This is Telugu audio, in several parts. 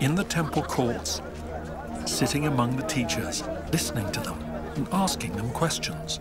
in the temple courts, sitting among the teachers, listening to them and asking them questions.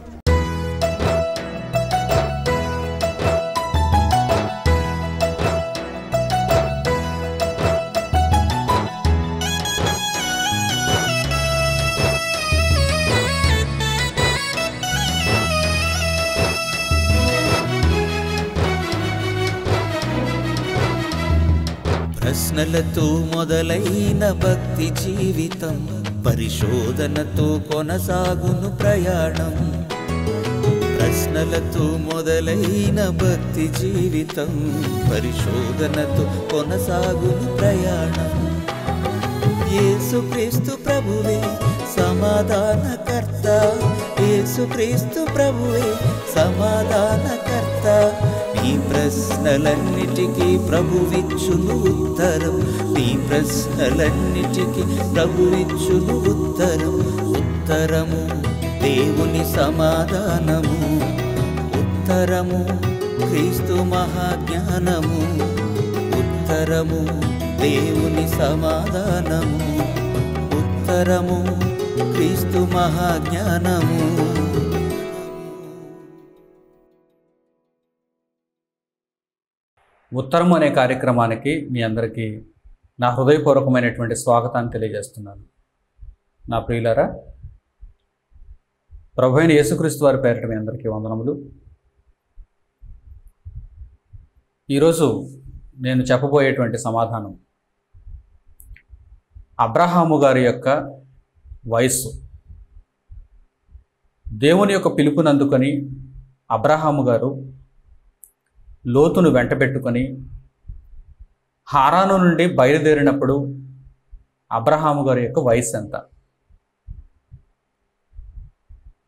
ప్రశ్నలతో మొదలైన భక్తి జీవితం పరిశోధనతో కొనసాగును ప్రయాణం. ప్రశ్నలతో మొదలైన భక్తి జీవితం పరిశోధనతో కొనసాగును ప్రయాణం. యేసుక్రీస్తు ప్రభువే సమాధానకర్త, యేసుక్రీస్తు ప్రభువే సమాధానకర్త. నీ ప్రశ్నలన్నిటికీ ప్రభువిచ్చును ఉత్తరం, నీ ప్రశ్నలన్నిటికీ ప్రభువిచ్చును ఉత్తరం. ఉత్తరము దేవుని సమాధానము, ఉత్తరము క్రీస్తు మహాజ్ఞానము. ఉత్తరము దేవుని సమాధానము, ఉత్తరము క్రీస్తు మహాజ్ఞానము. ఉత్తరం అనే కార్యక్రమానికి మీ అందరికీ నా హృదయపూర్వకమైనటువంటి స్వాగతాన్ని తెలియజేస్తున్నాను. నా ప్రియులారా, ప్రభువైన యేసుక్రీస్తు వారి పేరిట మీ అందరికీ వందనములు. ఈరోజు నేను చెప్పబోయేటువంటి సమాధానం అబ్రహాము గారి యొక్క వయస్సు. దేవుని యొక్క పిలుపునందుకొని అబ్రహాము గారు లోతును వెంటబెట్టుకొని హారాను నుండి బయలుదేరినప్పుడు అబ్రహాము గారి యొక్క వయసు ఎంత?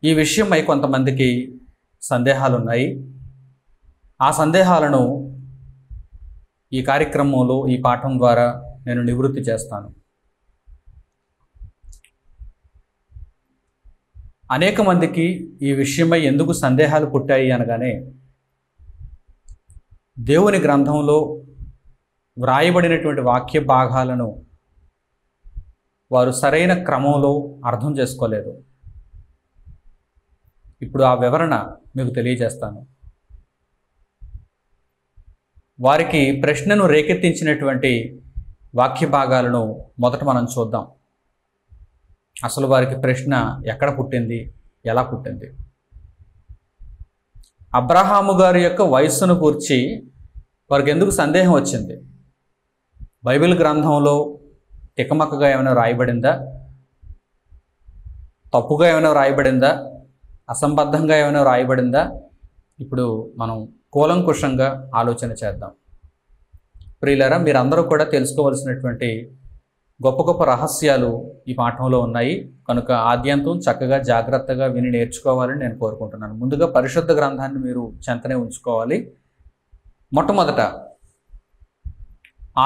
ఈ విషయమై కొంతమందికి సందేహాలు ఉన్నాయి. ఆ సందేహాలను ఈ కార్యక్రమంలో, ఈ పాఠం ద్వారా నేను నివృత్తి చేస్తాను. అనేక మందికి ఈ విషయమై ఎందుకు సందేహాలు పుట్టాయి అనగానే, దేవుని గ్రంథంలో వ్రాయబడినటువంటి వాక్య భాగాలను వారు సరైన క్రమంలో అర్థం చేసుకోలేదు. ఇప్పుడు ఆ వివరణ మీకు తెలియజేస్తాను. వారికి ప్రశ్నను రేకెత్తించినటువంటి వాక్య భాగాలను మొదట మనం చూద్దాం. అసలు వారికి ప్రశ్న ఎక్కడ పుట్టింది, ఎలా పుట్టింది? అబ్రహాము గారి యొక్క వయస్సును గూర్చి వారికి ఎందుకు సందేహం వచ్చింది? బైబిల్ గ్రంథంలో తికమకగా ఏమైనా రాయబడిందా? తప్పుగా ఏమైనా రాయబడిందా? అసంబద్ధంగా ఏమైనా రాయబడిందా? ఇప్పుడు మనం కూలంకుషంగా ఆలోచన చేద్దాం. ప్రియులారా, మీరందరూ కూడా తెలుసుకోవలసినటువంటి గొప్ప గొప్ప రహస్యాలు ఈ పాఠంలో ఉన్నాయి. కనుక ఆద్యంతం చక్కగా జాగ్రత్తగా విని నేర్చుకోవాలని నేను కోరుకుంటున్నాను. ముందుగా పరిశుద్ధ గ్రంథాన్ని మీరు చెంతనే ఉంచుకోవాలి. మొట్టమొదట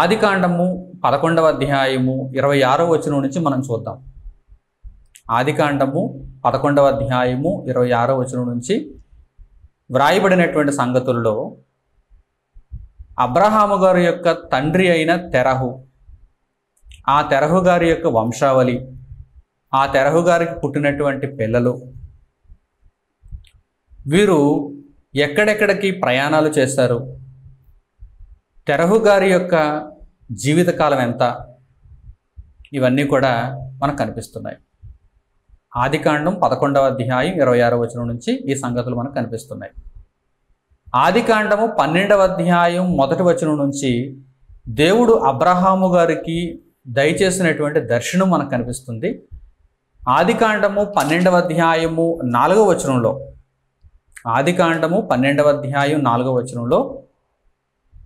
ఆదికాండము 11వ అధ్యాయము 26వ వచనం నుంచి మనం చూద్దాం. ఆదికాండము 11వ అధ్యాయము 26వ వచనం నుంచి వ్రాయబడినటువంటి సంగతుల్లో అబ్రహాము గారి యొక్క తండ్రి అయిన తెరహు, ఆ తెరహు గారి యొక్క వంశావళి, ఆ తెరహు గారికి పుట్టినటువంటి పిల్లలు, వీరు ఎక్కడెక్కడికి ప్రయాణాలు చేశారు, తెరహు గారి యొక్క జీవితకాలం ఎంత, ఇవన్నీ కూడా మనకు కనిపిస్తున్నాయి. ఆదికాండం 11వ అధ్యాయం 26వ వచనం నుంచి ఈ సంగతులు మనకు కనిపిస్తున్నాయి. ఆదికాండము 12వ అధ్యాయం 1వ వచనం నుంచి దేవుడు అబ్రహాము గారికి దయచేసినటువంటి దర్శనం మనకు కనిపిస్తుంది. ఆదికాండము 12వ అధ్యాయము 4వ వచనంలో, ఆదికాండము 12వ అధ్యాయం 4వ వచనంలో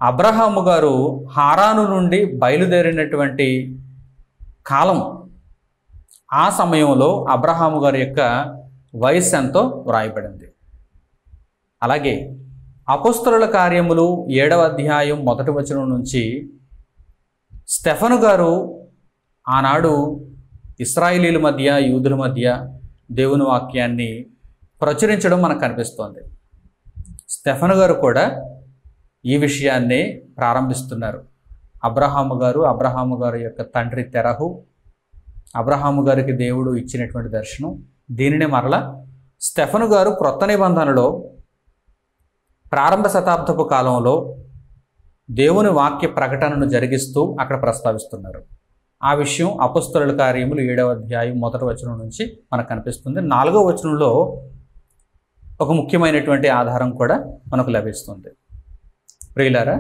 అబ్రహాము గారు హారాను నుండి బయలుదేరినటువంటి కాలం, ఆ సమయంలో అబ్రహాము గారి యొక్క వయస్సు ఎంతో వ్రాయబడింది. అలాగే అపోస్తలుల కార్యములు 7వ అధ్యాయం 1వ వచనం నుంచి స్టెఫను గారు ఆనాడు ఇశ్రాయేలీల మధ్య, యూదుల మధ్య దేవుని వాక్యాన్ని ప్రచురించడం మనకు కనిపిస్తోంది. స్టెఫను గారు కూడా ఈ విషయాన్ని ప్రారంభిస్తున్నారు. అబ్రహాము గారు యొక్క తండ్రి తెరహు, అబ్రహాము గారికి దేవుడు ఇచ్చినటువంటి దర్శనం. దీనిని మరలా స్టెఫను గారు క్రొత్త నిబంధనలో ప్రారంభ శతాబ్దపు కాలంలో దేవుని వాక్య ప్రకటనను జరిగిస్తూ అక్కడ ప్రస్తావిస్తున్నారు. ఆ విషయం అపొస్తలుల కార్యములు 7వ అధ్యాయం 1వ వచనం నుంచి మనకు కనిపిస్తుంది. 4వ వచనంలో ఒక ముఖ్యమైనటువంటి ఆధారం కూడా మనకు లభిస్తుంది. ప్రియులారా,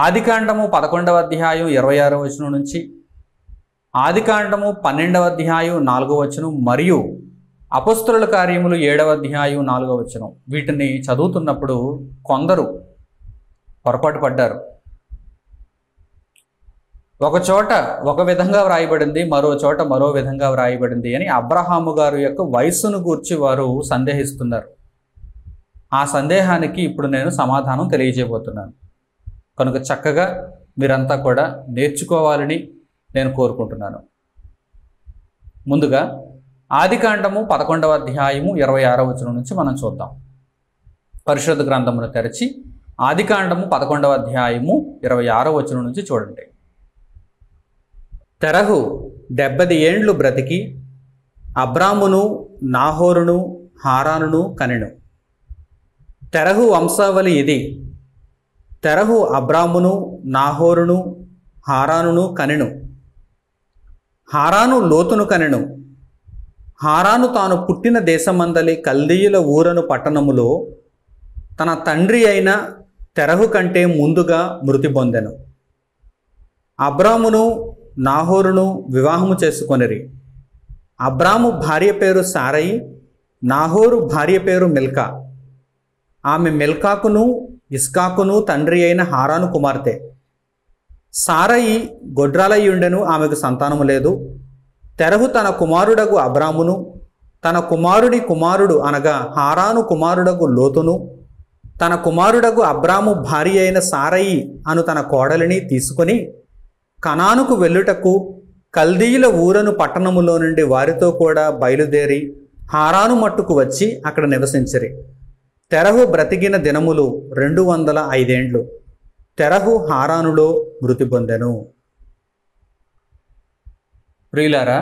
ఆదికాండము 11వ అధ్యాయం 26వ వచనం నుంచి, ఆదికాండము 12వ అధ్యాయం 4వ వచనం మరియు అపొస్తలుల కార్యములు 7వ అధ్యాయం 4వ వచనం, వీటిని చదువుతున్నప్పుడు కొందరు పొరపాటు పడ్డారు. ఒక చోట ఒక విధంగా వ్రాయబడింది, మరో చోట మరో విధంగా వ్రాయబడింది అని అబ్రహాము గారు యొక్క వయస్సును గూర్చి వారు సందేహిస్తున్నారు. ఆ సందేహానికి ఇప్పుడు నేను సమాధానం తెలియజేయబోతున్నాను. కనుక చక్కగా మీరంతా కూడా నేర్చుకోవాలని నేను కోరుకుంటున్నాను. ముందుగా ఆదికాండము 11వ అధ్యాయము 26వ వచనం నుంచి మనం చూద్దాం. పరిశుద్ధ గ్రంథమును తెరచి ఆదికాండము 11వ అధ్యాయము 26వ వచనం నుంచి చూడండి. తెరహు 70 ఏండ్లు బ్రతికి అబ్రామును, నాహోరును, హారానును కనెను. తెరహు వంశావళి ఇది. తెరహు అబ్రామును, నాహోరును, హారానును కనెను. హారాను లోతును కనెను. హారాను తాను పుట్టిన దేశమందలి కల్దీయుల ఊరను పట్టణములో తన తండ్రి అయిన తెరహు కంటే ముందుగా మృతి పొందెను. అబ్రామును, నాహోరును వివాహము చేసుకొనిరి. అబ్రాము భార్య పేరు సారయి, నాహోరు భార్య పేరు మిల్కా. ఆమె మిల్కాకును ఇస్కాకును తండ్రి అయిన హారాను కుమార్తె. సారయి గొడ్రాలయ్యుండెను, ఆమెకు సంతానము లేదు. తెరహు తన కుమారుడగు అబ్రామును, తన కుమారుడి కుమారుడు అనగా హారాను కుమారుడగు లోతును, తన కుమారుడగు అబ్రాము భార్య అయిన సారయి అను తన కోడలిని తీసుకొని కనానుకు వెళ్ళుటకు కల్దీయుల ఊరను పట్టణములో నుండి వారితో కూడా బయలుదేరి హారాను మట్టుకు వచ్చి అక్కడ నివసించిరి. తెరహు బ్రతికిన దినములు 205 ఏండ్లు. తెరహు హారానులో మృతి పొందెను. ప్రియులారా,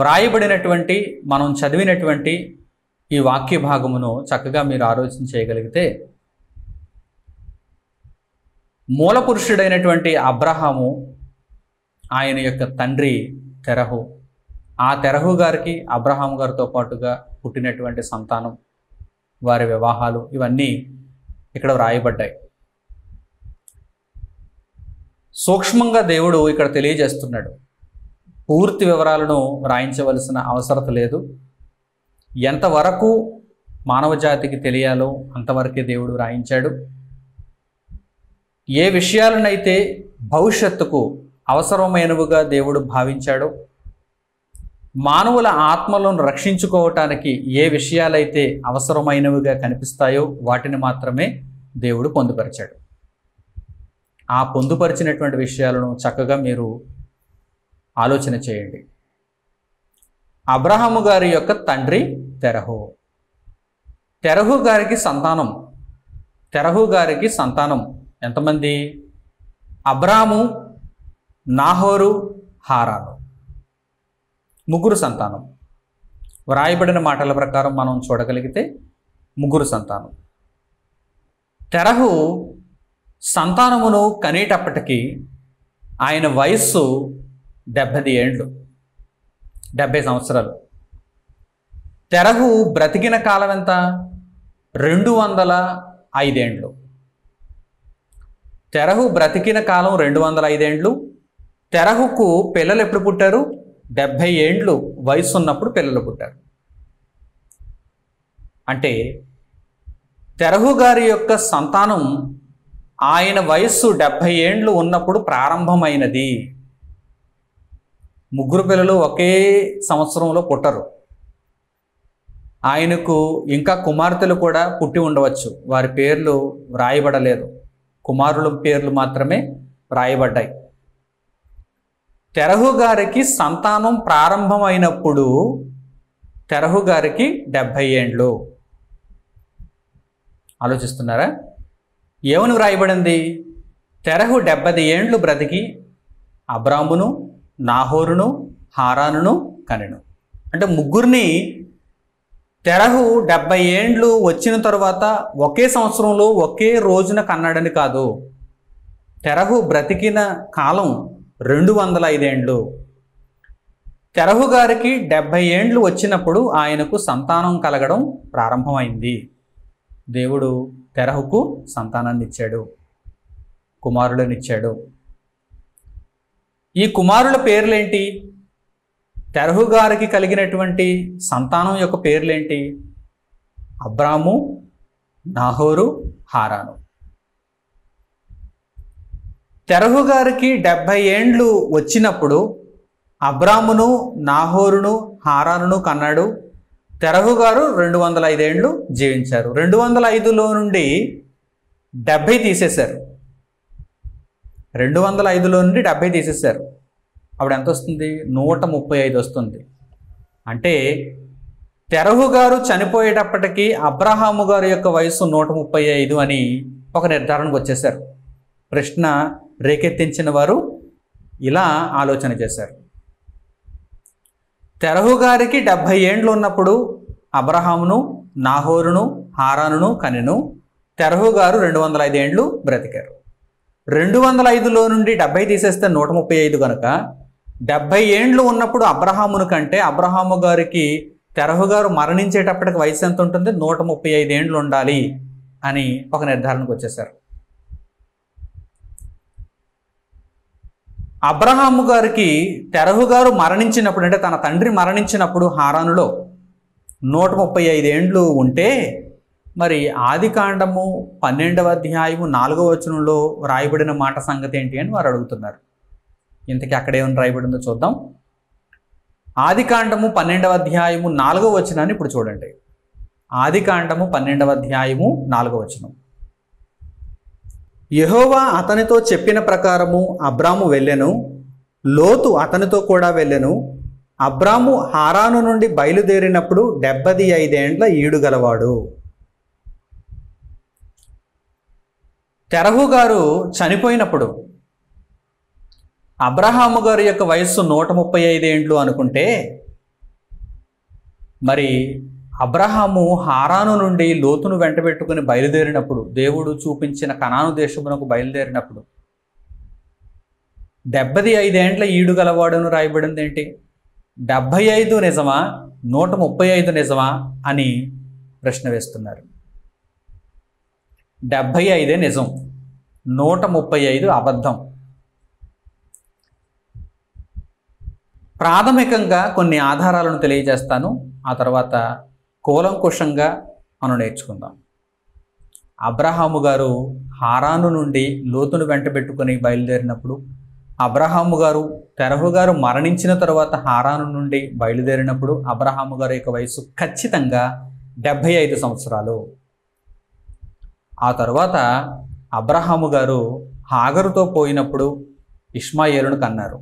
వ్రాయబడినటువంటి మనం చదివినటువంటి ఈ వాక్య భాగమును చక్కగా మీరు ఆలోచన చేయగలిగితే, మూల పురుషుడైనటువంటి అబ్రహాము, ఆయన యొక్క తండ్రి తెరహు, ఆ తెరహు గారికి అబ్రహాము గారితో పాటుగా పుట్టినటువంటి సంతానం, వారి వివాహాలు, ఇవన్నీ ఇక్కడ వ్రాయబడ్డాయి. సూక్ష్మంగా దేవుడు ఇక్కడ తెలియజేస్తున్నాడు. పూర్తి వివరాలను వ్రాయించవలసిన అవసరం లేదు. ఎంతవరకు మానవ జాతికి తెలియాలో అంతవరకే దేవుడు వ్రాయించాడు. ఏ విషయాలనైతే భవిష్యత్తుకు అవసరమైనవిగా దేవుడు భావించాడో, మానవుల ఆత్మలను రక్షించుకోవటానికి ఏ విషయాలైతే అవసరమైనవిగా కనిపిస్తాయో వాటిని మాత్రమే దేవుడు పొందుపరిచాడు. ఆ పొందుపరిచినటువంటి విషయాలను చక్కగా మీరు ఆలోచన చేయండి. అబ్రహాము గారి యొక్క తండ్రి తెరహు. తెరహు గారికి సంతానం. తెరహు గారికి సంతానం ఎంతమంది? అబ్రాము, నాహోరు, హారాను, ముగ్గురు సంతానం. వ్రాయబడిన మాటల ప్రకారం మనం చూడగలిగితే ముగ్గురు సంతానం. తెరహు సంతానమును కనేటప్పటికీ ఆయన వయస్సు 70 ఏండ్లు, 70 సంవత్సరాలు. తెరహు బ్రతికిన కాలం ఎంత? 205 ఏండ్లు. తెరహు బ్రతికిన కాలం 205 ఏండ్లు. తెరహుకు పిల్లలు ఎప్పుడు పుట్టారు? 70 ఏండ్లు వయసు ఉన్నప్పుడు పిల్లలు పుట్టారు. అంటే తెరహు గారి యొక్క సంతానం ఆయన వయస్సు 70 ఏండ్లు ఉన్నప్పుడు ప్రారంభమైనది. ముగ్గురు పిల్లలు ఒకే సంవత్సరంలో పుట్టరు. ఆయనకు ఇంకా కుమార్తెలు కూడా పుట్టి ఉండవచ్చు. వారి పేర్లు వ్రాయబడలేదు, కుమారుల పేర్లు మాత్రమే వ్రాయబడ్డాయి. తెరహు గారికి సంతానం ప్రారంభమైనప్పుడు తెరహు గారికి 70 ఏండ్లు. ఆలోచిస్తున్నారా? ఏమని వ్రాయబడింది? తెరహు 70 ఏండ్లు బ్రతికి అబ్రామును, నాహోరును, హారానును కనెను. అంటే ముగ్గురిని తెరహు 70 ఏండ్లు వచ్చిన తర్వాత ఒకే సంవత్సరంలో ఒకే రోజున కన్నాడని కాదు. తెరహు బ్రతికిన కాలం 205 ఏండ్లు. తెరహు గారికి 70 ఏండ్లు వచ్చినప్పుడు ఆయనకు సంతానం కలగడం ప్రారంభమైంది. దేవుడు తెరహుకు సంతానాన్ని ఇచ్చాడు, కుమారులనిచ్చాడు. ఈ కుమారుల పేర్లేంటి? తెరహు గారికి కలిగినటువంటి సంతానం యొక్క పేర్లేంటి? అబ్రాము, నాహోరు, హారాను. తెరహు గారికి 70 ఏండ్లు వచ్చినప్పుడు అబ్రామును, నాహోరును, హారానును కన్నాడు. తెరహు గారు 205 ఏండ్లు జీవించారు. 205లో నుండి 70 తీసేశారు. 205లో నుండి 70 తీసేశారు. అప్పుడు ఎంత వస్తుంది? 135 వస్తుంది. అంటే తెరహు గారు చనిపోయేటప్పటికీ అబ్రహాము గారి యొక్క వయసు 135 అని ఒక నిర్ధారణకు వచ్చేశారు. ప్రశ్న రేకెత్తించిన వారు ఇలా ఆలోచన చేశారు. తెరహు గారికి 70 ఏండ్లు ఉన్నప్పుడు అబ్రహామును, నాహోరును, హారానును కనెను. తెరహు గారు 205 ఏండ్లు బ్రతికారు. 205లో నుండి 70 తీసేస్తే 135 కనుక 70 ఏండ్లు ఉన్నప్పుడు అబ్రహామును కంటే అబ్రహాము గారికి తెరహు గారు మరణించేటప్పటికి వయసు ఎంత ఉంటుంది? 135 ఏండ్లు ఉండాలి అని ఒక నిర్ధారణకు వచ్చేశారు. అబ్రహాము గారికి తెరహు గారు మరణించినప్పుడు, అంటే తన తండ్రి మరణించినప్పుడు హారానులో 135 ఏండ్లు ఉంటే, మరి ఆదికాండము 12వ అధ్యాయము 4వ వచనంలో రాయబడిన మాట సంగతి ఏంటి అని వారు అడుగుతున్నారు. ఇంతకీ అక్కడేమని రాయబడిందో చూద్దాం. ఆదికాండము 12వ అధ్యాయము 4వ వచనాన్ని ఇప్పుడు చూడండి. ఆదికాండము 12వ అధ్యాయము 4వ వచనం. యెహోవా అతనితో చెప్పిన ప్రకారము అబ్రాము వెళ్ళెను, లోతు అతనితో కూడా వెళ్ళెను. అబ్రాము హారాను నుండి బయలుదేరినప్పుడు 75 ఏండ్ల ఈడు గలవాడు. తెరహు గారు చనిపోయినప్పుడు అబ్రహాము గారి యొక్క వయస్సు 135 ఏండ్లు అనుకుంటే, మరి అబ్రహాము హారాను నుండి లోతును వెంటబెట్టుకుని బయలుదేరినప్పుడు, దేవుడు చూపించిన కనాను దేశమునకు బయలుదేరినప్పుడు 75 ఏండ్ల ఈడు గలవాడును రాయబడింది ఏంటి? 75 నిజమా, 135 నిజమా అని ప్రశ్న వేస్తున్నారు. 75 నిజం, 135 అబద్ధం. ప్రాథమికంగా కొన్ని ఆధారాలను తెలియజేస్తాను, ఆ తర్వాత కూలంకుషంగా మనం నేర్చుకుందాం. అబ్రహాము గారు హారాను నుండి లోతును వెంటబెట్టుకుని బయలుదేరినప్పుడు, అబ్రహాము గారు తెరహు గారు మరణించిన తర్వాత హారాను నుండి బయలుదేరినప్పుడు అబ్రహాము గారి యొక్క వయసు ఖచ్చితంగా 75 సంవత్సరాలు. ఆ తర్వాత అబ్రహాము గారు హాగరుతో పోయినప్పుడు ఇష్మాయేలును కన్నారు.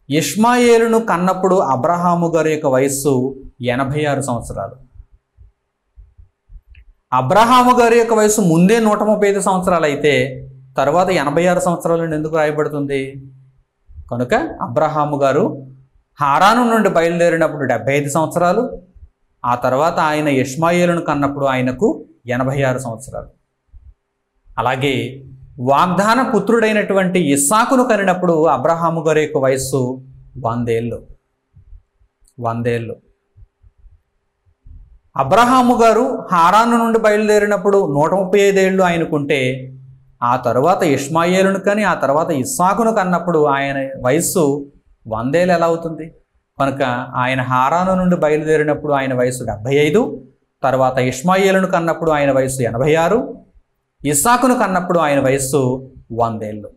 ఇష్మాయేలును కన్నప్పుడు అబ్రహాము గారి యొక్క వయస్సు 86 సంవత్సరాలు. అబ్రహాము గారి యొక్క వయసు ముందే 135 సంవత్సరాలు అయితే తర్వాత 86 సంవత్సరాలు ఎందుకు రాయబడుతుంది? కనుక అబ్రహాము గారు హారాను నుండి బయలుదేరినప్పుడు 75 సంవత్సరాలు, ఆ తర్వాత ఆయన ఇష్మాయేలును కన్నప్పుడు ఆయనకు 86 సంవత్సరాలు. అలాగే వాగ్దాన పుత్రుడైనటువంటి ఇస్సాకును కనినప్పుడు అబ్రహాము గారి యొక్క వయస్సు 100 ఏళ్ళు. 100 ఏళ్ళు. అబ్రహాము గారు హారాను నుండి బయలుదేరినప్పుడు 135 ఏళ్ళు ఆయనకుంటే, ఆ తర్వాత ఇష్మాయేలును కని ఆ తర్వాత ఇస్సాకును కన్నప్పుడు ఆయన వయస్సు 100 ఏళ్ళు ఎలా అవుతుంది? కనుక ఆయన హారాను నుండి బయలుదేరినప్పుడు ఆయన వయసు 75, తర్వాత ఇష్మాయేలును కన్నప్పుడు ఆయన వయసు 86, ఇస్సాకును కన్నప్పుడు ఆయన వయస్సు 100 ఏళ్ళు.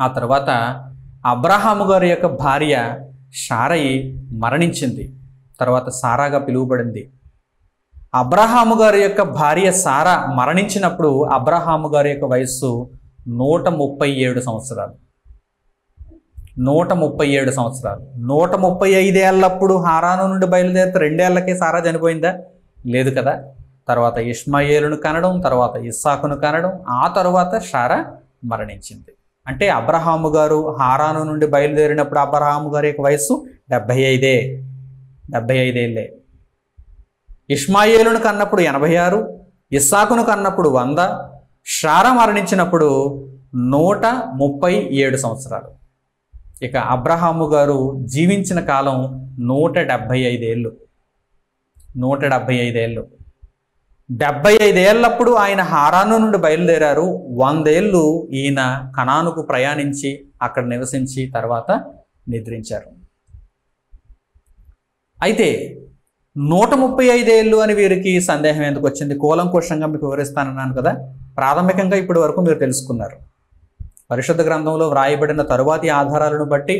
ఆ తర్వాత అబ్రహాము గారి యొక్క భార్య శారయి మరణించింది, తర్వాత సారాగా పిలువబడింది. అబ్రహాము గారి యొక్క భార్య సారా మరణించినప్పుడు అబ్రహాము గారి యొక్క వయస్సు 137 సంవత్సరాలు. 137 సంవత్సరాలు. 135 ఏళ్ళప్పుడు హారాను నుండి బయలుదేరితే 2 ఏళ్లకే సారా చనిపోయిందా? లేదు కదా. తర్వాత ఇష్మాయేలును కనడం, తర్వాత ఇస్సాకును కనడం, ఆ తర్వాత శారా మరణించింది. అంటే అబ్రహాము గారు హారాను నుండి బయలుదేరినప్పుడు అబ్రహాము గారి యొక్క వయస్సు 75 ఏళ్ళే. ఇష్మాయేలును కన్నప్పుడు 86, ఇస్సాకును కన్నప్పుడు 100, షారా మరణించినప్పుడు 137 సంవత్సరాలు. ఇక అబ్రహాము గారు జీవించిన కాలం 175 ఏళ్ళు. 175 ఏళ్ళు. 75 ఏళ్ళప్పుడు ఆయన హారాను నుండి బయలుదేరారు. 100 ఏళ్ళు ఈయన కనానుకు ప్రయాణించి అక్కడ నివసించి తర్వాత నిద్రించారు. అయితే 135 ఏళ్ళు అని వీరికి సందేహం ఎందుకు వచ్చింది? కూలంకుషంగా మీకు వివరిస్తానన్నాను కదా. ప్రాథమికంగా ఇప్పటి వరకు మీరు తెలుసుకున్నారు. పరిశుద్ధ గ్రంథంలో వ్రాయబడిన తరువాతి ఆధారాలను బట్టి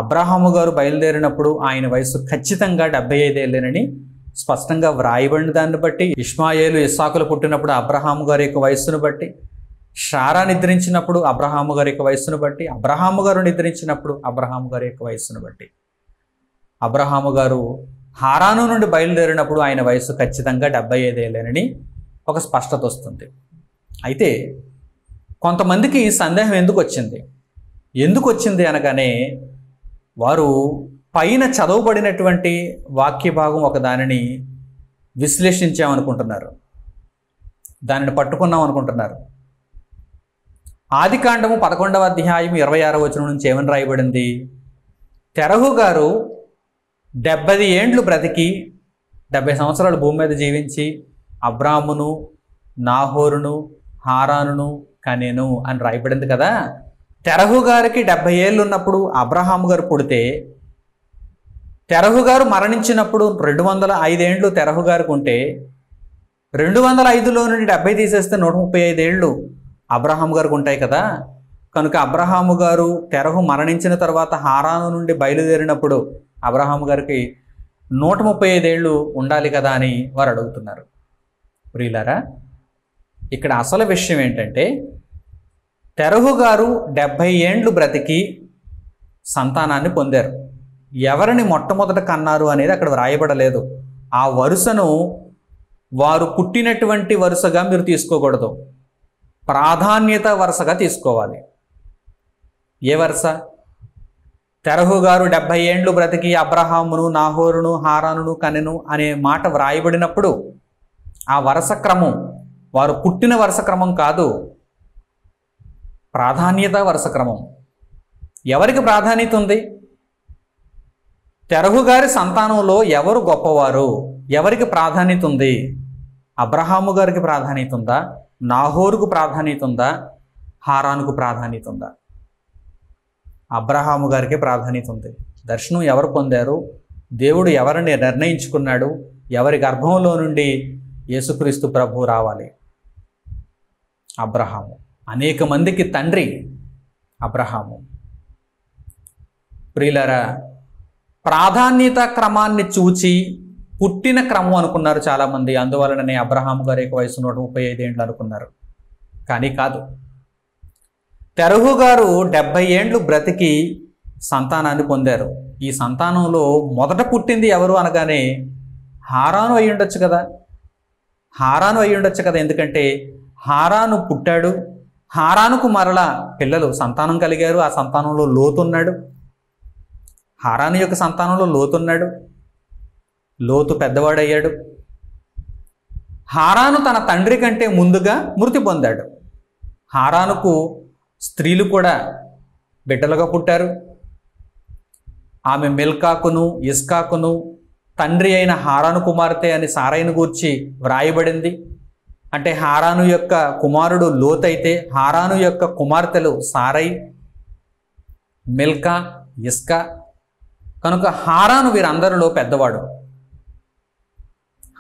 అబ్రహాము గారు బయలుదేరినప్పుడు ఆయన వయసు ఖచ్చితంగా 75 ఏళ్ళేనని స్పష్టంగా వ్రాయబడిన దాన్ని బట్టి, ఇష్మాయేలు ఇస్సాకులు పుట్టినప్పుడు అబ్రహాము గారి యొక్క వయస్సును బట్టి, షారా నిద్రించినప్పుడు అబ్రహాము గారి యొక్క వయస్సును బట్టి, అబ్రహాము గారు నిద్రించినప్పుడు అబ్రహాము గారి యొక్క వయస్సును బట్టి, అబ్రహాము గారు హారాను నుండి బయలుదేరినప్పుడు ఆయన వయసు ఖచ్చితంగా 75 ఏళ్ళేనని ఒక స్పష్టత వస్తుంది. అయితే కొంతమందికి సందేహం ఎందుకు వచ్చింది అనగానే వారు పైన చదవబడినటువంటి వాక్య భాగం ఒక దానిని విశ్లేషించామనుకుంటున్నారు, దానిని పట్టుకున్నాం అనుకుంటున్నారు. ఆదికాండము 11వ అధ్యాయం 26వ వచనం నుంచి ఏమని రాయబడింది? తెరహు గారు 70 ఏండ్లు బ్రతికి 70 సంవత్సరాలు భూమి మీద జీవించి అబ్రామును, నాహోరును, హారానును కనెను అని రాయబడింది కదా. తెరహు గారికి 70 ఏళ్ళు ఉన్నప్పుడు అబ్రహాము గారు పుడితే, తెరహు గారు మరణించినప్పుడు 205 ఏండ్లు తెరహు గారికి ఉంటే, 205లో నుండి 70 తీసేస్తే 135 ఏళ్ళు అబ్రహాము గారికి ఉంటాయి కదా. కనుక అబ్రహాము గారు తెరహు మరణించిన తర్వాత హారాను నుండి బయలుదేరినప్పుడు అబ్రహాము గారికి 135 ఏళ్ళు ఉండాలి కదా అని వారు అడుగుతున్నారు. ప్రియులారా, ఇక్కడ అసలు విషయం ఏంటంటే, తెరహు గారు 70 ఏండ్లు బ్రతికి సంతానాన్ని పొందారు. ఎవరిని మొట్టమొదట కన్నారు అనేది అక్కడ వ్రాయబడలేదు. ఆ వరుసను వారు పుట్టినటువంటి వరుసగా మీరు తీసుకోకూడదు, ప్రాధాన్యత వరుసగా తీసుకోవాలి. ఏ వరుస? తెరహు గారు 70 ఏండ్లు బ్రతికి అబ్రహామును, నాహోరును, హారానును కనెను అనే మాట వ్రాయబడినప్పుడు ఆ వరుస క్రమం వారు పుట్టిన వరుస క్రమం కాదు, ప్రాధాన్యత వరుస క్రమం. ఎవరికి ప్రాధాన్యత ఉంది? తెరహు గారి సంతానంలో ఎవరు గొప్పవారు? ఎవరికి ప్రాధాన్యత ఉంది? అబ్రహాము గారికి ప్రాధాన్యత ఉందా? నాహోరుకు ప్రాధాన్యత ఉందా? హారానుకు ప్రాధాన్యత ఉందా? అబ్రహాము గారికి ప్రాధాన్యత ఉంది. దర్శనం ఎవరు పొందారు? దేవుడు ఎవరిని నిర్ణయించుకున్నాడు? ఎవరి గర్భంలో నుండి యేసుక్రీస్తు ప్రభువు రావాలి? అబ్రహాము. అనేక మందికి తండ్రి అబ్రహాము. ప్రియులారా, ప్రాధాన్యత క్రమాన్ని చూచి పుట్టిన క్రమం అనుకున్నారు చాలామంది. అందువలననే అబ్రహాము గారి యొక్క వయసు 135 ఏండ్లు అనుకున్నారు. కానీ కాదు. తెరహు గారు 70 ఏండ్లు బ్రతికి సంతానాన్ని పొందారు. ఈ సంతానంలో మొదట పుట్టింది ఎవరు అనగానే హారాను అయి ఉండొచ్చు కదా. ఎందుకంటే హారాను పుట్టాడు. హారానుకు మరలా పిల్లలు సంతానం కలిగారు. ఆ సంతానంలో లోతున్నాడు. హారాను యొక్క సంతానంలో లోతున్నాడు. లోతు పెద్దవాడయ్యాడు. హారాను తన తండ్రి కంటే ముందుగా మృతి పొందాడు. హారానుకు స్త్రీలు కూడా బిడ్డలుగా పుట్టారు. ఆమె మిల్కాకును, ఇస్కాకును తండ్రి అయిన హారాను కుమార్తె అని సారైను గూర్చి వ్రాయబడింది. అంటే హారాను యొక్క కుమారుడు లోతైతే హారాను యొక్క కుమార్తెలు సారై, మిల్కా, ఇస్కా. కనుక హారాను వీరందరిలో పెద్దవాడు.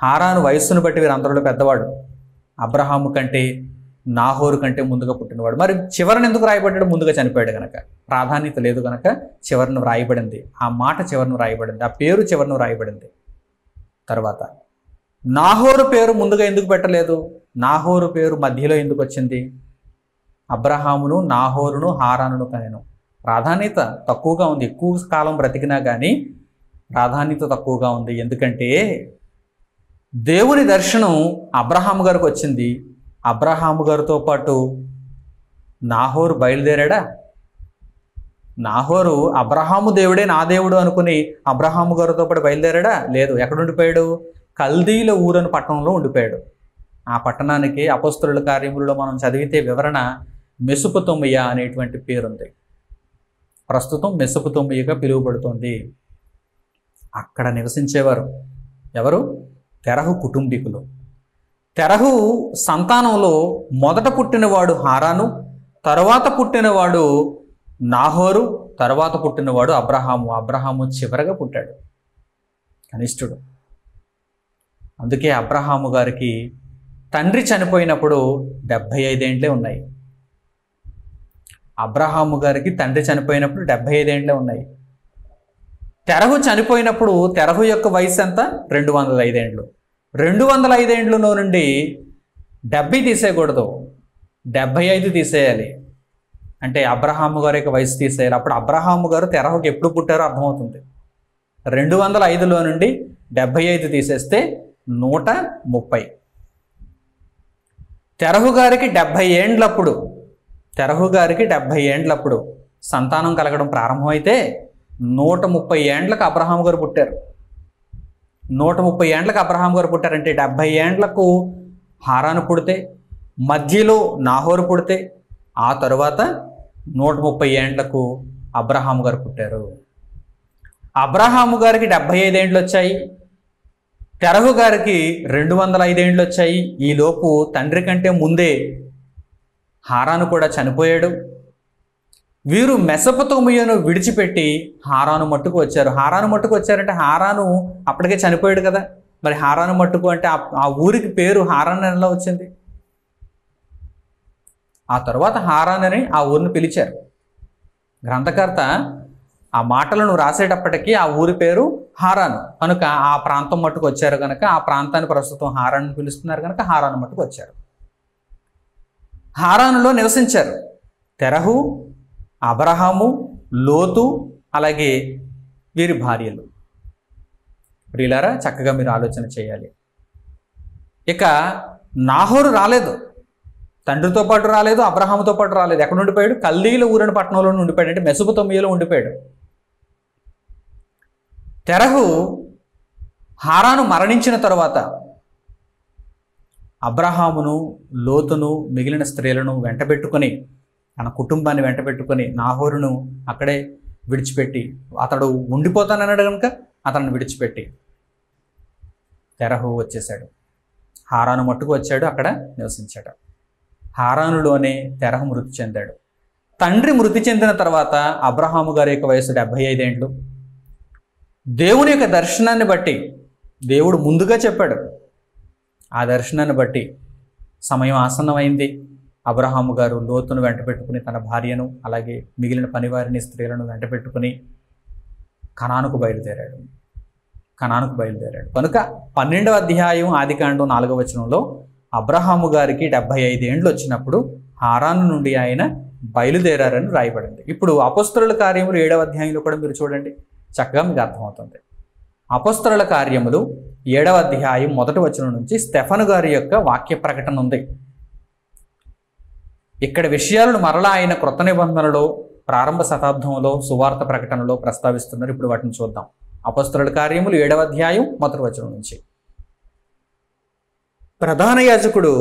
హారాను వయస్సును బట్టి వీరందరిలో పెద్దవాడు. అబ్రహాము కంటే, నాహోరు కంటే ముందుగా పుట్టినవాడు. మరి చివరిని ఎందుకు రాయబడ్డాడు? ముందుగా చనిపోయాడు కనుక. ప్రాధాన్యత లేదు కనుక చివరిని వ్రాయబడింది. ఆ మాట చివరిని వ్రాయబడింది. ఆ పేరు చివరిని వ్రాయబడింది. తర్వాత నాహోరు పేరు ముందుగా ఎందుకు పెట్టలేదు? నాహోరు పేరు మధ్యలో ఎందుకు వచ్చింది? అబ్రహామును, నాహోరును, హారానును కనెను. ప్రాధాన్యత తక్కువగా ఉంది. ఎక్కువ కాలం బ్రతికినా కానీ ప్రాధాన్యత తక్కువగా ఉంది. ఎందుకంటే దేవుని దర్శనం అబ్రహాము గారికి వచ్చింది. అబ్రహాము గారితో పాటు నాహోరు బయలుదేరాడా? నాహోరు అబ్రహాము దేవుడే నా దేవుడు అనుకుని అబ్రహాము గారితో పాటు బయలుదేరాడా? లేదు. ఎక్కడ ఉండిపోయాడు? కల్దీల ఊరని పట్టణంలో ఉండిపోయాడు. ఆ పట్టణానికి అపొస్తలుల కార్యములలో మనం చదివితే వివరణ మెసొపొతేమియా అనేటువంటి పేరుంది. ప్రస్తుతం మెసొపొతేమియాగా పిలువబడుతోంది. అక్కడ నివసించేవారు ఎవరు? తెరహు కుటుంబీకులు. తెరహు సంతానంలో మొదట పుట్టినవాడు హారాను, తరువాత పుట్టినవాడు నాహోరు, తరువాత పుట్టినవాడు అబ్రహాము. అబ్రహాము చివరగా పుట్టాడు, కనిష్ఠుడు. అందుకే అబ్రహాము గారికి తండ్రి చనిపోయినప్పుడు 75 ఏండ్లే ఉన్నాయి. అబ్రహాము గారికి తండ్రి చనిపోయినప్పుడు 75 ఏండ్లే ఉన్నాయి. తెరహు చనిపోయినప్పుడు తెరహు యొక్క వయసు ఎంత? 205 ఏండ్లు. 205 ఏండ్లలో నుండి 70 తీసేయకూడదు, 75 తీసేయాలి. అంటే అబ్రహాము గారి యొక్క వయసు తీసేయాలి. అప్పుడు అబ్రహాము గారు తెరహుకి ఎప్పుడు పుట్టారో అర్థమవుతుంది. 205లో నుండి 75 తీసేస్తే 130. తెరహు గారికి 70 ఏండ్లప్పుడు సంతానం కలగడం ప్రారంభమైతే 130 ఏండ్లకు అబ్రహాము గారు పుట్టారు. 130 ఏండ్లకు అబ్రహాము గారు పుట్టారంటే 70 ఏండ్లకు హారాను పుడితే, మధ్యలో నాహోరు పుడితే, ఆ తరువాత 130 ఏండ్లకు అబ్రహాము గారు పుట్టారు. అబ్రహాము గారికి 75 ఏండ్లు వచ్చాయి, తెరహు గారికి 205 ఏండ్లు వచ్చాయి. ఈలోపు తండ్రి కంటే ముందే హారాను కూడా చనిపోయాడు. వీరు మెసొపొతేమియాను విడిచిపెట్టి హారాను మట్టుకు వచ్చారు. హారాను మట్టుకు వచ్చారంటే హారాను అప్పటికే చనిపోయాడు కదా. మరి హారాను మట్టుకు అంటే ఆ ఊరికి పేరు హారాన్ ఎలా వచ్చింది? ఆ తర్వాత హారాన్ అని ఆ ఊరిని పిలిచారు. గ్రంథకర్త ఆ మాటలను రాసేటప్పటికీ ఆ ఊరి పేరు హారాను కనుక ఆ ప్రాంతం మట్టుకు వచ్చారు కనుక ఆ ప్రాంతాన్ని ప్రస్తుతం హారాన్ పిలుస్తున్నారు కనుక హారాను మట్టుకు వచ్చారు. హారానులో నివసించారు తెరహు, అబ్రహాము, లోతు, అలాగే వీరి భార్యలు. ప్రియులారా, చక్కగా మీరు ఆలోచన చేయాలి. ఇక నాహోరు రాలేదు, తండ్రితో పాటు రాలేదు, అబ్రహాముతో పాటు రాలేదు. ఎక్కడ ఉండిపోయాడు? కల్దీల ఊరని పట్టణంలో ఉండిపోయాడు, అంటే మెసొపొతేమియాలో ఉండిపోయాడు. తెరహు హారాను మరణించిన తరువాత అబ్రహామును, లోతును, మిగిలిన స్త్రీలను వెంటబెట్టుకొని, తన కుటుంబాన్ని వెంటబెట్టుకొని నాహోరును అక్కడే విడిచిపెట్టి, అతడు ఉండిపోతానన్నాడు కనుక అతన్ని విడిచిపెట్టి తెరహు వచ్చేశాడు. హారాను మట్టుకు వచ్చాడు, అక్కడ నివసించాడు. హారానులోనే తెరహు మృతి చెందాడు. తండ్రి మృతి చెందిన తర్వాత అబ్రహాము గారి యొక్క వయసు 75 ఏండ్లు. దేవుని యొక్క దర్శనాన్ని బట్టి దేవుడు ముందుగా చెప్పాడు. ఆ దర్శనాన్ని బట్టి సమయం ఆసన్నమైంది. అబ్రహాము గారు లోతును వెంటబెట్టుకుని తన భార్యను అలాగే మిగిలిన పనివారిని, స్త్రీలను వెంటబెట్టుకుని కనానుకు బయలుదేరాడు. కనుక 12వ అధ్యాయం ఆదికాండం 4వ వచనంలో అబ్రహాము గారికి 75 ఏండ్లు వచ్చినప్పుడు హారాను నుండి ఆయన బయలుదేరారని రాయబడింది. ఇప్పుడు అపొస్తలుల కార్యములు 7వ అధ్యాయంలో కూడా మీరు చూడండి, చక్కగా మీకు అర్థమవుతుంది. అపొస్తలుల కార్యములు 7వ అధ్యాయం 1వ వచనం నుంచి స్టెఫను గారి యొక్క వాక్య ప్రకటన ఉంది. ఇక్కడ విషయాలను మరలా ఆయన క్రొత్త నిబంధనలో ప్రారంభ శతాబ్దంలో సువార్త ప్రకటనలో ప్రస్తావిస్తున్నారు. ఇప్పుడు వాటిని చూద్దాం. అపొస్తలుల కార్యములు 7వ అధ్యాయం 1వ వచనం నుంచి. ప్రధాన యాజకుడు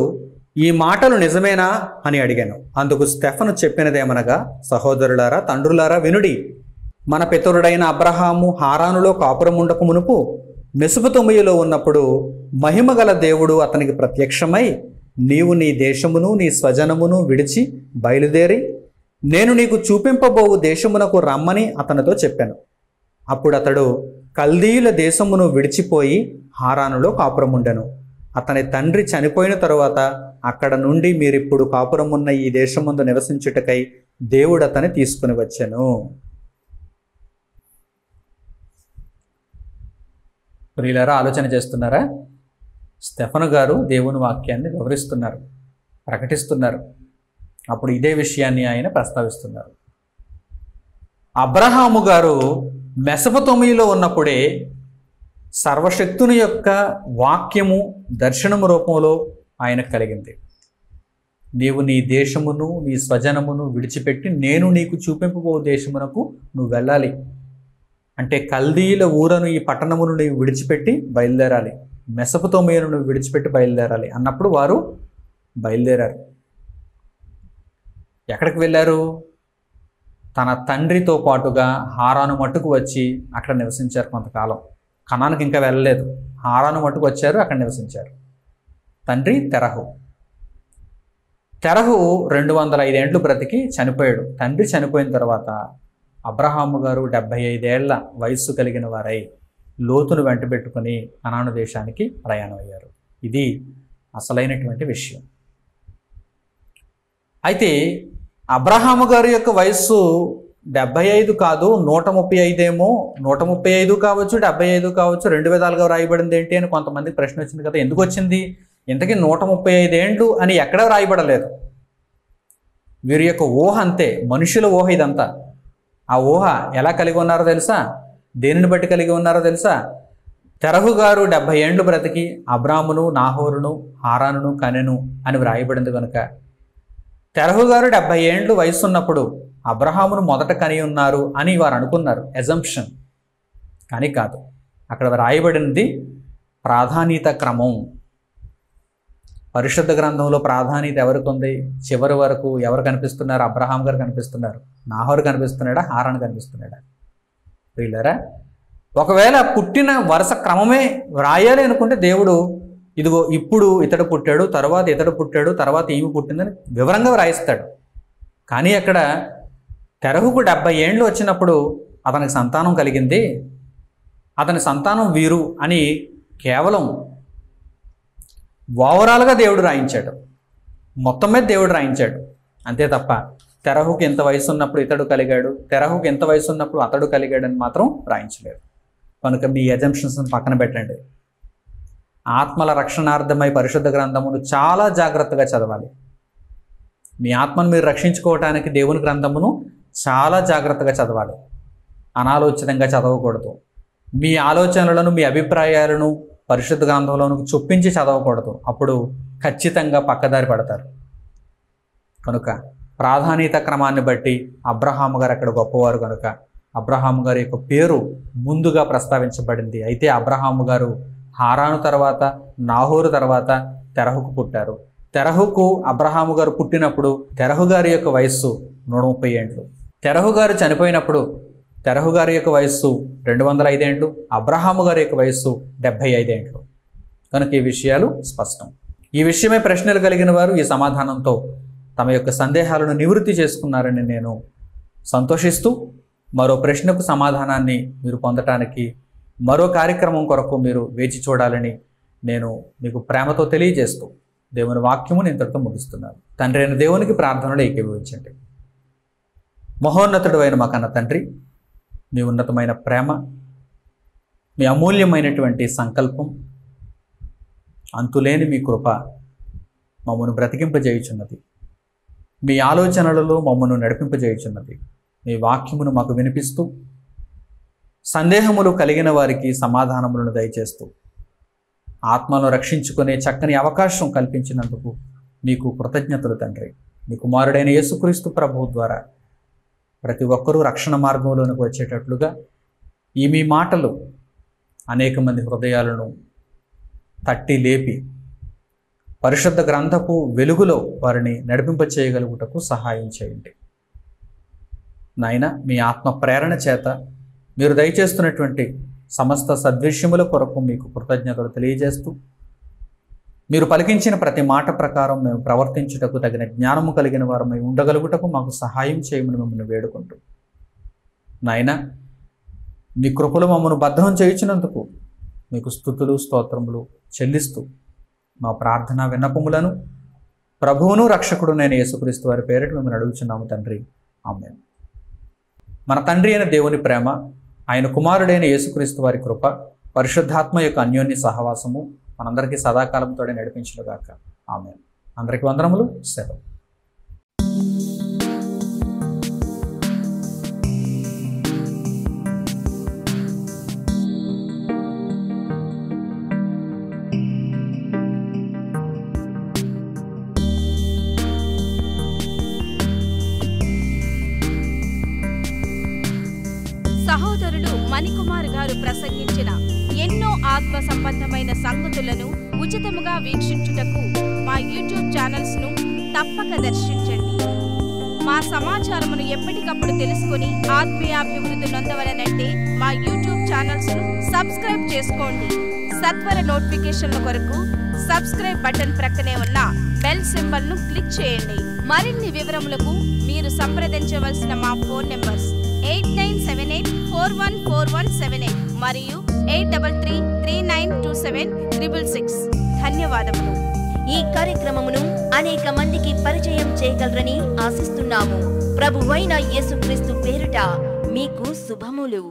ఈ మాటలు నిజమేనా అని అడిగాను. అందుకు స్టెఫను చెప్పినదేమనగా, సహోదరులారా, తండ్రులారా, వినుడి. మన పితరుడైన అబ్రహాము హారానులో కాపురం ఉండక మునుపు మెసొపొతేమియాలో ఉన్నప్పుడు మహిమగల దేవుడు అతనికి ప్రత్యక్షమై, నీవు నీ దేశమును నీ స్వజనమును విడిచి బయలుదేరి నేను నీకు చూపింపబోవు దేశమునకు రమ్మని అతనితో చెప్పాను. అప్పుడు అతడు కల్దీయుల దేశమును విడిచిపోయి హారానులో కాపురం ఉండెను. అతని తండ్రి చనిపోయిన తరువాత అక్కడ నుండి మీరిప్పుడు కాపురం ఉన్న ఈ దేశమందు నివసించుటకై దేవుడు అతన్ని తీసుకుని వచ్చాను. ప్రియులారా, ఆలోచన చేస్తున్నారా? స్టెఫను గారు దేవుని వాక్యాన్ని వివరిస్తున్నారు, ప్రకటిస్తున్నారు. అప్పుడు ఇదే విషయాన్ని ఆయన ప్రస్తావిస్తున్నారు. అబ్రహాము గారు మెసొపొతేమియాలో ఉన్నప్పుడే సర్వశక్తుని యొక్క వాక్యము దర్శనము రూపంలో ఆయనకు కలిగింది. నీవు నీ దేశమును నీ స్వజనమును విడిచిపెట్టి నేను నీకు చూపింపబో దేశమునకు నువ్వు వెళ్ళాలి. అంటే కల్దీయుల ఊరను, ఈ పట్టణమును నీవు విడిచిపెట్టి బయలుదేరాలి, మెసొపొతేమియాను నువ్వు విడిచిపెట్టి బయలుదేరాలి అన్నప్పుడు వారు బయలుదేరారు. ఎక్కడికి వెళ్ళారు? తన తండ్రితో పాటుగా హారాను మట్టుకు వచ్చి అక్కడ నివసించారు కొంతకాలం. కనానుకి ఇంకా వెళ్ళలేదు, హారాను మట్టుకు వచ్చారు, అక్కడ నివసించారు. తండ్రి తెరహు 205 ఏండ్లు బ్రతికి చనిపోయాడు. తండ్రి చనిపోయిన తర్వాత అబ్రహాము గారు 75 ఏళ్ల వయస్సు కలిగిన వారై లోతును వెంటబెట్టుకుని కనాను దేశానికి ప్రయాణం అయ్యారు. ఇది అసలైనటువంటి విషయం. అయితే అబ్రహాము గారి యొక్క వయస్సు 75 కాదు, 135 ఏమో. 135 కావచ్చు, 75 కావచ్చు, 2 విధాలుగా వ్రాయబడింది ఏంటి అని కొంతమందికి ప్రశ్న వచ్చింది కదా. ఎందుకు వచ్చింది? ఇంతకీ 135 ఏండ్లు అని ఎక్కడ వ్రాయబడలేదు. వీరి యొక్క ఊహ అంతే, మనుషుల ఊహ ఇదంతా. ఆ ఊహ ఎలా కలిగి ఉన్నారో తెలుసా? దేనిని బట్టి కలిగి ఉన్నారో తెలుసా? తెరహు గారు 70 ఏండ్లు బ్రతికి అబ్రామును, నాహోరును, హారానును కనెను అని వ్రాయబడింది కనుక తెరహు గారు 70 ఏండ్లు వయసు ఉన్నప్పుడు అబ్రహామును మొదట కని ఉన్నారు అని వారు అనుకున్నారు, ఎజంప్షన్. కానీ కాదు, అక్కడ వ్రాయబడినది ప్రాధాన్యత క్రమం. పరిశుద్ధ గ్రంథంలో ప్రాధాన్యత ఎవరికి ఉంది? చివరి వరకు ఎవరు కనిపిస్తున్నారు? అబ్రహాం గారు కనిపిస్తున్నారు. నాహోరు కనిపిస్తున్నాడా? హారాను కనిపిస్తున్నాడా? వీళ్ళరా ఒకవేళ పుట్టిన వరుస క్రమమే వ్రాయాలి అనుకుంటే దేవుడు ఇదిగో ఇప్పుడు ఇతడు పుట్టాడు, తర్వాత ఇతడు పుట్టాడు, తర్వాత ఈమె పుట్టిందని వివరంగా వ్రాయిస్తాడు. కానీ అక్కడ తెరహుకు 70 ఏండ్లు వచ్చినప్పుడు అతనికి సంతానం కలిగింది, అతని సంతానం వీరు అని కేవలం ఓవరాల్గా దేవుడు రాయించాడు, మొత్తం మీద దేవుడు రాయించాడు. అంతే తప్ప తెరహుకు ఎంత వయసు ఉన్నప్పుడు ఇతడు కలిగాడు, తెరహుకు ఎంత వయసు ఉన్నప్పుడు అతడు కలిగాడని మాత్రం రాయించలేదు. కనుక మీ ఎజంప్షన్స్ని పక్కన పెట్టండి. ఆత్మల రక్షణార్థమై పరిశుద్ధ గ్రంథమును చాలా జాగ్రత్తగా చదవాలి. మీ ఆత్మను మీరు రక్షించుకోవటానికి దేవుని గ్రంథమును చాలా జాగ్రత్తగా చదవాలి. అనాలోచితంగా చదవకూడదు. మీ ఆలోచనలను, మీ అభిప్రాయాలను పరిశుద్ధ గ్రంథంలోనికి చొప్పించి చదవకూడదు. అప్పుడు ఖచ్చితంగా పక్కదారి పడతారు. కనుక ప్రాధాన్యత క్రమాన్ని బట్టి అబ్రహాము గారు అక్కడ గొప్పవారు కనుక అబ్రహాము గారి యొక్క పేరు ముందుగా ప్రస్తావించబడింది. అయితే అబ్రహాము గారు హారాను తర్వాత, నాహోరు తర్వాత తెరహుకు పుట్టారు. తెరహుకు అబ్రహాము గారు పుట్టినప్పుడు తెరహు గారి యొక్క వయస్సు 130 ఏండ్లు. తెరహు గారు చనిపోయినప్పుడు తెరహు గారి యొక్క వయస్సు 205 ఏండ్లు, అబ్రహాము గారి యొక్క వయస్సు 75 ఏండ్లు. కనుక ఈ విషయాలు స్పష్టం. ఈ విషయమై ప్రశ్నలు కలిగిన వారు ఈ సమాధానంతో తమ యొక్క సందేహాలను నివృత్తి చేసుకున్నారని నేను సంతోషిస్తూ, మరో ప్రశ్నకు సమాధానాన్ని మీరు పొందటానికి మరో కార్యక్రమం కొరకు మీరు వేచి చూడాలని నేను మీకు ప్రేమతో తెలియజేస్తూ దేవుని వాక్యమును ఇంతటితో ముగిస్తున్నాను. తండ్రి అయిన దేవునికి ప్రార్థనలు ఏకీభవించండి. మహోన్నతుడు అయిన మా కన్న తండ్రి, మీ ఉన్నతమైన ప్రేమ, మీ అమూల్యమైనటువంటి సంకల్పం, అంతులేని మీ కృప మమ్మను బ్రతికింపజేయుచున్నది. మీ ఆలోచనలలో మమ్మను నడిపింపజేయుచున్నది. మీ వాక్యమును మాకు వినిపిస్తూ సందేహములు కలిగిన వారికి సమాధానములను దయచేస్తూ ఆత్మను రక్షించుకునే చక్కని అవకాశం కల్పించినందుకు మీకు కృతజ్ఞతలు తండ్రి. మీ కుమారుడైన యేసుక్రీస్తు ప్రభువు ద్వారా ప్రతి ఒక్కరూ రక్షణ మార్గంలోనికి వచ్చేటట్లుగా ఈ మీ మాటలు అనేక మంది హృదయాలను తట్టి లేపి పరిశుద్ధ గ్రంథపు వెలుగులో వారిని నడిపింపచేయగలుగుటకు సహాయం చేయండి. నాయన, మీ ఆత్మ ప్రేరణ చేత మీరు దయచేస్తున్నటువంటి సమస్త సద్విషయముల కొరకు మీకు కృతజ్ఞతలు తెలియజేస్తూ, మీరు పలికించిన ప్రతి మాట ప్రకారం మేము ప్రవర్తించుటకు తగిన జ్ఞానము కలిగిన వారమై ఉండగలుగుటకు మాకు సహాయం చేయమని మిమ్మల్ని వేడుకుంటూ, నాయన మీ కృపలు మమ్మను బద్ధం చేయించినందుకు మీకు స్తుతులు స్తోత్రములు చెల్లిస్తూ మా ప్రార్థన విన్నపములను ప్రభువును రక్షకుడు నేను యేసుక్రీస్తు వారి పేరిట మిమ్మల్ని అడుగుచున్నాము తండ్రి. ఆమేన్. మన తండ్రి అయిన దేవుని ప్రేమ, ఆయన కుమారుడైన యేసుక్రీస్తు వారి కృప, పరిశుద్ధాత్మ యొక్క అన్యోన్య సహవాసము మనందరికీ సదాకాలంతోనే నడిపించునుగాక. ఆమేన్. అందరికీ వందనములు. సెలవు. సహోదరులు మణికుమార్ గారు ప్రసంగించిన ఎన్నో ఆత్మ సంబంధమైన సంగతులను ఉచితముగా వీక్షించుటకు మా యూట్యూబ్ ఛానల్స్ ను తప్పక దర్శించండి. మా సమాచారమును ఎప్పటికప్పుడు తెలుసుకుని ఆత్మీయాభివృద్ధి నొందవలనంటే మా యూట్యూబ్ ఛానల్స్ ను సబ్స్క్రైబ్ చేసుకోండి. సత్వర నోటిఫికేషన్ల కొరకు సబ్స్క్రైబ్ బటన్ ప్రక్కనే ఉన్న బెల్ సింబల్ ను క్లిక్ చేయండి. మరిన్ని వివరములకు మీరు సంప్రదించవలసిన మా ఫోన్ నెంబర్స్ 8978414178 మరియు 8333927666. ధన్యవాదములు. ఈ కార్యక్రమమును అనేక మందికి పరిచయం చేయగలరని ఆశిస్తున్నాము. ప్రభువైన యేసుక్రీస్తు పేరిట మీకు శుభములు.